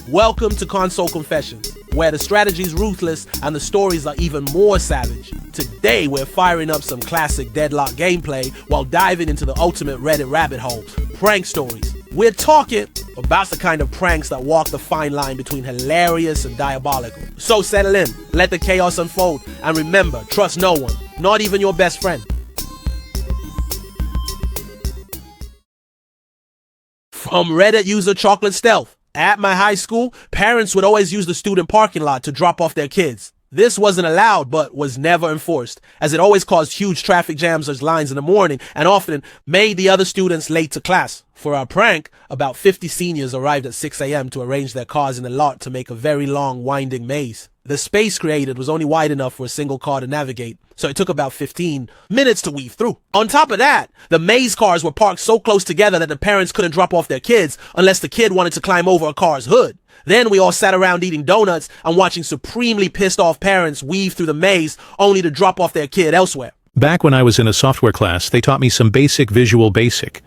Welcome to Console Confessions, where the strategy's ruthless and the stories are even more savage. Today we're firing up some classic Deadlock gameplay while diving into the ultimate Reddit rabbit hole, prank stories. We're talking about the kind of pranks that walk the fine line between hilarious and diabolical. So settle in, let the chaos unfold, and remember, trust no one, not even your best friend. From Reddit user Chocolate Stealth. At my high school, parents would always use the student parking lot to drop off their kids. This wasn't allowed, but was never enforced, as it always caused huge traffic jams or lines in the morning and often made the other students late to class. For our prank, about 50 seniors arrived at 6 a.m. to arrange their cars in the lot to make a very long, winding maze. The space created was only wide enough for a single car to navigate, so it took about 15 minutes to weave through. On top of that, the maze cars were parked so close together that the parents couldn't drop off their kids unless the kid wanted to climb over a car's hood. Then we all sat around eating donuts and watching supremely pissed off parents weave through the maze only to drop off their kid elsewhere. Back when I was in a software class, they taught me some basic Visual Basic.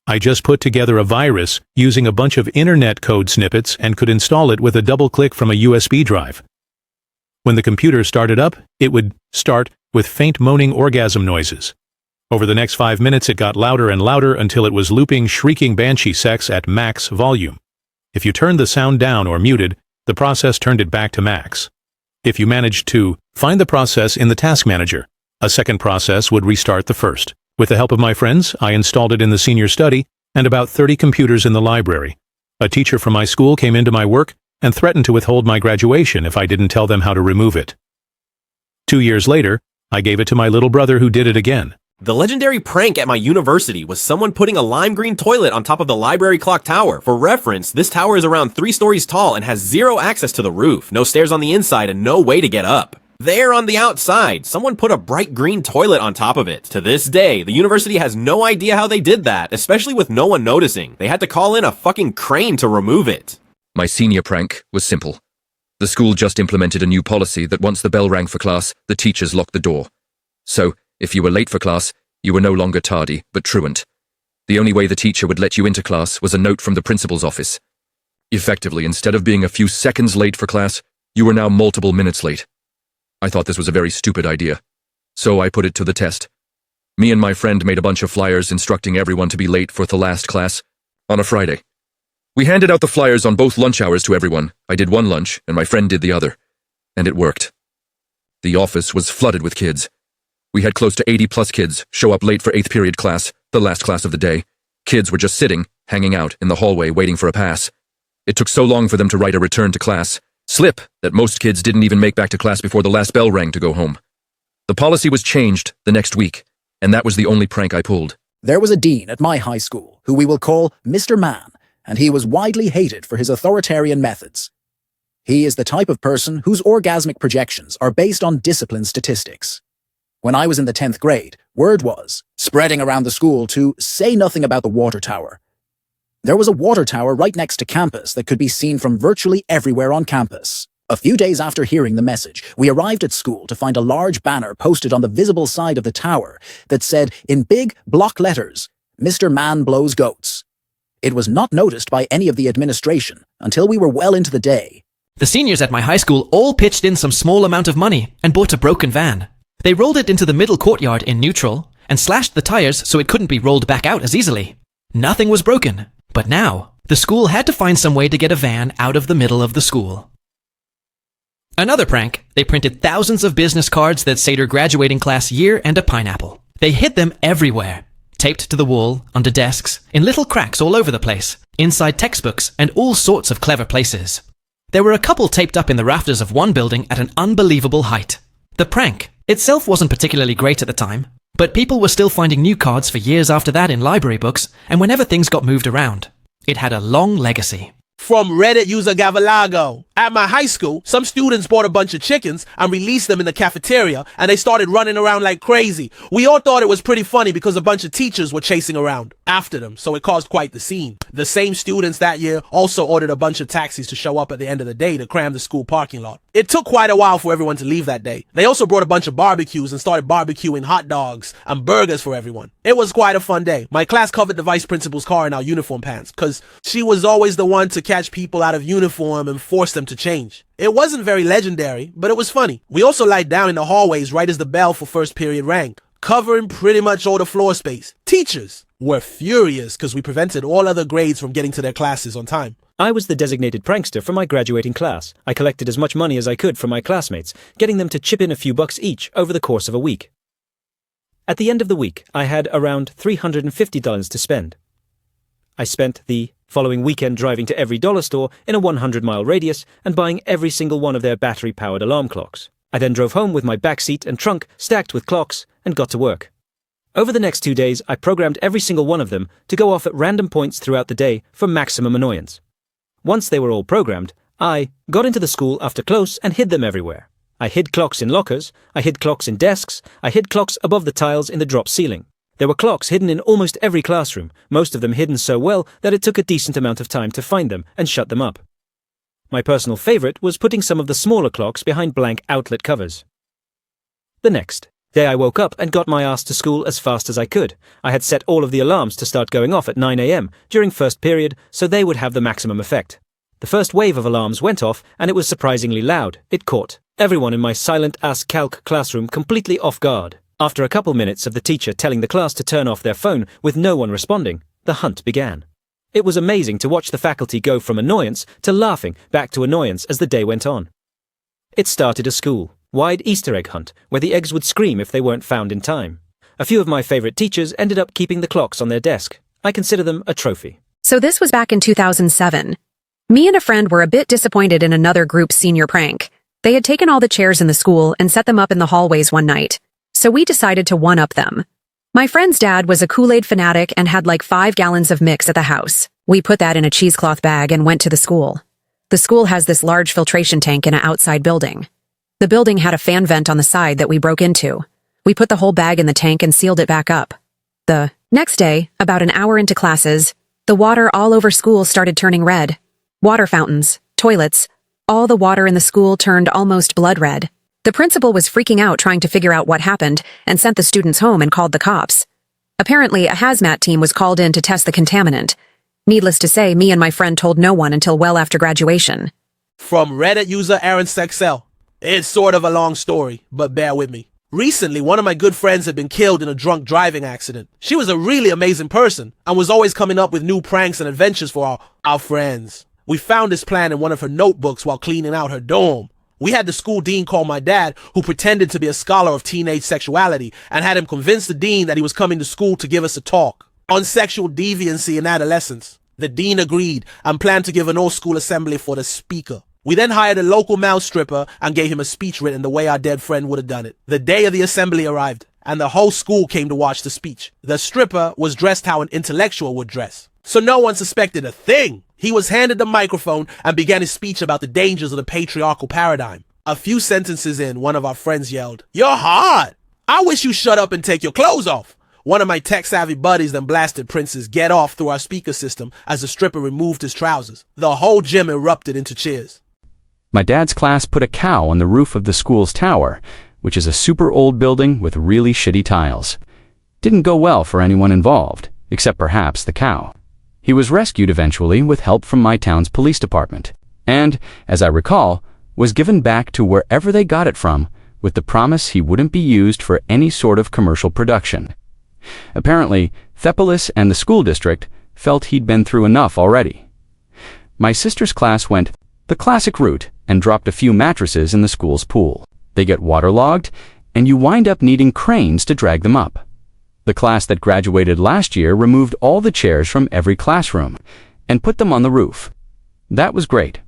I just put together a virus using a bunch of internet code snippets and could install it with a double click from a USB drive. When the computer started up, it would start with faint moaning orgasm noises. Over the next 5 minutes it got louder and louder until it was looping shrieking banshee sex at max volume. If you turned the sound down or muted, the process turned it back to max. If you managed to find the process in the task manager, a second process would restart the first. With the help of my friends, I installed it in the senior study and about 30 computers in the library. A teacher from my school came into my work and threatened to withhold my graduation if I didn't tell them how to remove it. 2 years later, I gave it to my little brother who did it again. The legendary prank at my university was someone putting a lime green toilet on top of the library clock tower. For reference, this tower is around 3 stories tall and has zero access to the roof, no stairs on the inside, and no way to get up. There on the outside, someone put a bright green toilet on top of it. To this day, the university has no idea how they did that, especially with no one noticing. They had to call in a fucking crane to remove it. My senior prank was simple. The school just implemented a new policy that once the bell rang for class, the teachers locked the door. So, if you were late for class, you were no longer tardy, but truant. The only way the teacher would let you into class was a note from the principal's office. Effectively, instead of being a few seconds late for class, you were now multiple minutes late. I thought this was a very stupid idea, so I put it to the test. Me and my friend made a bunch of flyers instructing everyone to be late for the last class on a Friday. We handed out the flyers on both lunch hours to everyone. I did one lunch, and my friend did the other. And it worked. The office was flooded with kids. We had close to 80+ kids show up late for 8th period class, the last class of the day. Kids were just sitting, hanging out in the hallway waiting for a pass. It took so long for them to write a return to class slip that most kids didn't even make back to class before the last bell rang to go home. The policy was changed the next week, and that was the only prank I pulled. There was a dean at my high school who we will call Mr. Man, and he was widely hated for his authoritarian methods. He is the type of person whose orgasmic projections are based on discipline statistics. When I was in the 10th grade, word was spreading around the school to say nothing about the water tower. There was a water tower right next to campus that could be seen from virtually everywhere on campus. A few days after hearing the message, we arrived at school to find a large banner posted on the visible side of the tower that said in big block letters, "Mr. Man blows goats." It was not noticed by any of the administration until we were well into the day. The seniors at my high school all pitched in some small amount of money and bought a broken van. They rolled it into the middle courtyard in neutral and slashed the tires so it couldn't be rolled back out as easily. Nothing was broken, but now the school had to find some way to get a van out of the middle of the school. Another prank, they printed thousands of business cards that said her graduating class year and a pineapple. They hid them everywhere. Taped to the wall, under desks, in little cracks all over the place, inside textbooks, and all sorts of clever places. There were a couple taped up in the rafters of one building at an unbelievable height. The prank itself wasn't particularly great at the time, but people were still finding new cards for years after that in library books and whenever things got moved around. It had a long legacy. From Reddit user Gavalago. At my high school, some students bought a bunch of chickens and released them in the cafeteria, and they started running around like crazy. We all thought it was pretty funny because a bunch of teachers were chasing around after them, so it caused quite the scene. The same students that year also ordered a bunch of taxis to show up at the end of the day to cram the school parking lot. It took quite a while for everyone to leave that day. They also brought a bunch of barbecues and started barbecuing hot dogs and burgers for everyone. It was quite a fun day. My class covered the vice principal's car in our uniform pants, because she was always the one to catch catch people out of uniform and force them to change. It wasn't very legendary, but it was funny. We also lied down in the hallways right as the bell for first period rang, covering pretty much all the floor space. Teachers were furious because we prevented all other grades from getting to their classes on time. I was the designated prankster for my graduating class. I collected as much money as I could from my classmates, getting them to chip in a few bucks each over the course of a week. At the end of the week, I had around $350 to spend. I spent the following weekend driving to every dollar store in a 100-mile radius and buying every single one of their battery-powered alarm clocks. I then drove home with my back seat and trunk stacked with clocks and got to work. Over the next 2 days, I programmed every single one of them to go off at random points throughout the day for maximum annoyance. Once they were all programmed, I got into the school after close and hid them everywhere. I hid clocks in lockers, I hid clocks in desks, I hid clocks above the tiles in the drop ceiling. There were clocks hidden in almost every classroom, most of them hidden so well that it took a decent amount of time to find them and shut them up. My personal favorite was putting some of the smaller clocks behind blank outlet covers. The next day I woke up and got my ass to school as fast as I could. I had set all of the alarms to start going off at 9 a.m. during first period so they would have the maximum effect. The first wave of alarms went off and it was surprisingly loud. It caught everyone in my silent-ass calc classroom completely off guard. After a couple minutes of the teacher telling the class to turn off their phone with no one responding, the hunt began. It was amazing to watch the faculty go from annoyance to laughing back to annoyance as the day went on. It started a school-wide Easter egg hunt where the eggs would scream if they weren't found in time. A few of my favorite teachers ended up keeping the clocks on their desk. I consider them a trophy. So this was back in 2007. Me and a friend were a bit disappointed in another group's senior prank. They had taken all the chairs in the school and set them up in the hallways one night. So we decided to one-up them. My friend's dad was a Kool-Aid fanatic and had like 5 gallons of mix at the house. We put that in a cheesecloth bag and went to the school. The school has this large filtration tank in an outside building. The building had a fan vent on the side that we broke into. We put the whole bag in the tank and sealed it back up. The next day, about an hour into classes, the water all over school started turning red. Water fountains, toilets, all the water in the school turned almost blood red. The principal was freaking out trying to figure out what happened and sent the students home and called the cops. Apparently, a hazmat team was called in to test the contaminant. Needless to say, me and my friend told no one until well after graduation. From Reddit user Aaron Sexel. It's sort of a long story, but bear with me. Recently, one of my good friends had been killed in a drunk driving accident. She was a really amazing person and was always coming up with new pranks and adventures for our friends. We found this plan in one of her notebooks while cleaning out her dorm. We had the school dean call my dad, who pretended to be a scholar of teenage sexuality, and had him convince the dean that he was coming to school to give us a talk on sexual deviancy in adolescence. The dean agreed and planned to give an all-school assembly for the speaker. We then hired a local male stripper and gave him a speech written the way our dead friend would have done it. The day of the assembly arrived, and the whole school came to watch the speech. The stripper was dressed how an intellectual would dress, so no one suspected a thing. He was handed the microphone and began his speech about the dangers of the patriarchal paradigm. A few sentences in, one of our friends yelled, "You're hard! I wish you shut up and take your clothes off!" One of my tech-savvy buddies then blasted Prince's "Get Off" through our speaker system as the stripper removed his trousers. The whole gym erupted into cheers. My dad's class put a cow on the roof of the school's tower, which is a super old building with really shitty tiles. Didn't go well for anyone involved, except perhaps the cow. He was rescued eventually with help from my town's police department, and, as I recall, was given back to wherever they got it from, with the promise he wouldn't be used for any sort of commercial production. Apparently, Theopolis and the school district felt he'd been through enough already. My sister's class went the classic route and dropped a few mattresses in the school's pool. They get waterlogged, and you wind up needing cranes to drag them up. The class that graduated last year removed all the chairs from every classroom and put them on the roof. That was great.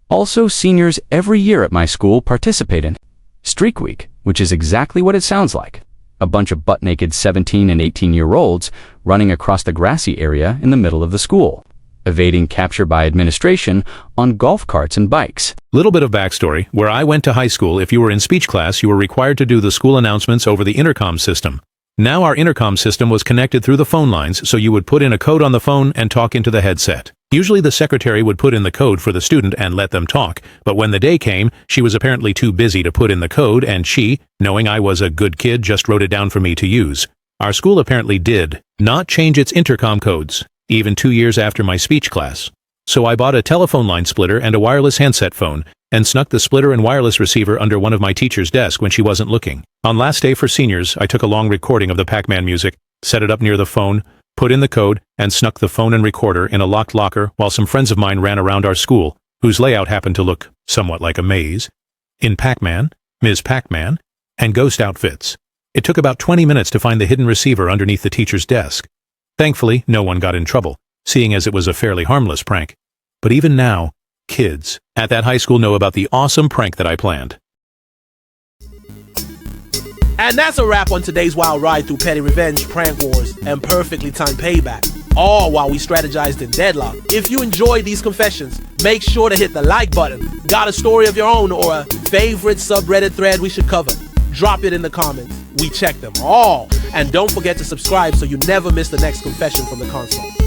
Also, seniors every year at my school participate in Streak Week, which is exactly what it sounds like. A bunch of butt-naked 17 and 18-year-olds running across the grassy area in the middle of the school, evading capture by administration on golf carts and bikes. Little bit of backstory. Where I went to high school, if you were in speech class, you were required to do the school announcements over the intercom system. Now our intercom system was connected through the phone lines, so you would put in a code on the phone and talk into the headset. Usually the secretary would put in the code for the student and let them talk, but when the day came, she was apparently too busy to put in the code, and she, knowing I was a good kid, just wrote it down for me to use. Our school apparently did not change its intercom codes, even 2 years after my speech class. So I bought a telephone line splitter and a wireless handset phone, and snuck the splitter and wireless receiver under one of my teacher's desk when she wasn't looking. On last day for seniors, I took a long recording of the Pac-Man music, set it up near the phone, put in the code, and snuck the phone and recorder in a locked locker while some friends of mine ran around our school, whose layout happened to look somewhat like a maze, in Pac-Man, Ms. Pac-Man, and ghost outfits. It took about 20 minutes to find the hidden receiver underneath the teacher's desk. Thankfully, no one got in trouble, seeing as it was a fairly harmless prank. But even now, kids at that high school know about the awesome prank that I planned. And that's a wrap on today's wild ride through petty revenge, prank wars, and perfectly timed payback. All while we strategized in Deadlock. If you enjoyed these confessions, make sure to hit the like button. Got a story of your own or a favorite subreddit thread we should cover? Drop it in the comments. We check them all. And don't forget to subscribe so you never miss the next confession from the console.